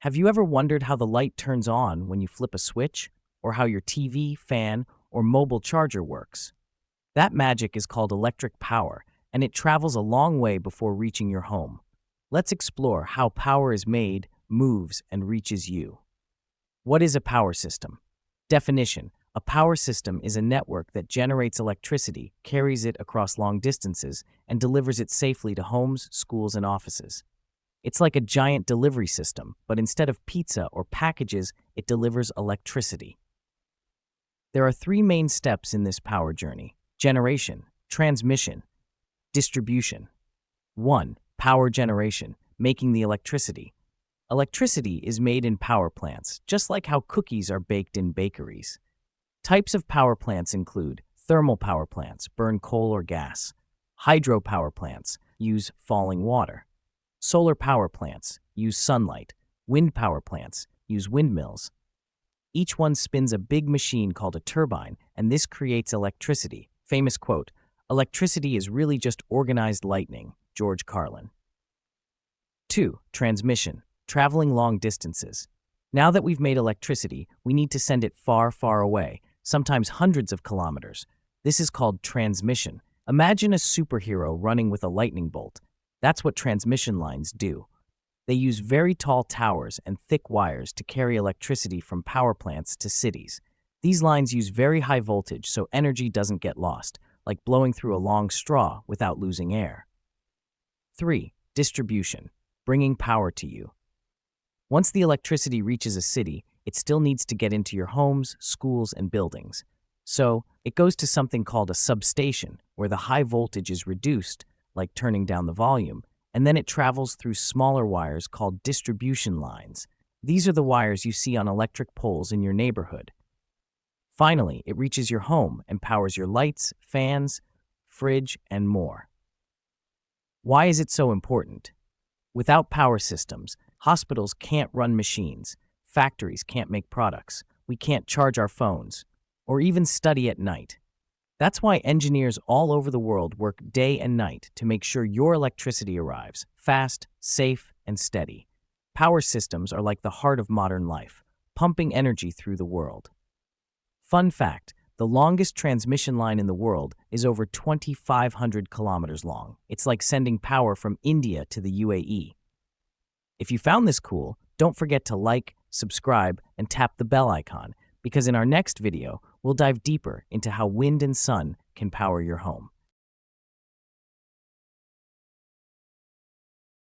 Have you ever wondered how the light turns on when you flip a switch, or how your TV, fan, or mobile charger works? That magic is called electric power, and it travels a long way before reaching your home. Let's explore how power is made, moves, and reaches you. What is a power system? Definition: a power system is a network that generates electricity, carries it across long distances, and delivers it safely to homes, schools, and offices. It's like a giant delivery system, but instead of pizza or packages, it delivers electricity. There are three main steps in this power journey: generation, transmission, distribution. 1. Power generation, making the electricity. Electricity is made in power plants, just like how cookies are baked in bakeries. Types of power plants include thermal power plants, burn coal or gas; hydropower plants use falling water; solar power plants use sunlight; wind power plants use windmills. Each one spins a big machine called a turbine, and this creates electricity. Famous quote: "Electricity is really just organized lightning," George Carlin. 2. Transmission, traveling long distances. Now that we've made electricity, we need to send it far, far away, sometimes hundreds of kilometers. This is called transmission. Imagine a superhero running with a lightning bolt. That's what transmission lines do. They use very tall towers and thick wires to carry electricity from power plants to cities. These lines use very high voltage so energy doesn't get lost, like blowing through a long straw without losing air. 3. Distribution, bringing power to you. Once the electricity reaches a city, it still needs to get into your homes, schools, and buildings. So, it goes to something called a substation, where the high voltage is reduced, like turning down the volume, and then it travels through smaller wires called distribution lines. These are the wires you see on electric poles in your neighborhood. Finally, it reaches your home and powers your lights, fans, fridge, and more. Why is it so important? Without power systems, hospitals can't run machines, factories can't make products, we can't charge our phones, or even study at night. That's why engineers all over the world work day and night to make sure your electricity arrives fast, safe, and steady. Power systems are like the heart of modern life, pumping energy through the world. Fun fact: the longest transmission line in the world is over 2,500 kilometers long. It's like sending power from India to the UAE. If you found this cool, don't forget to like, subscribe, and tap the bell icon, because in our next video, we'll dive deeper into how wind and sun can power your home.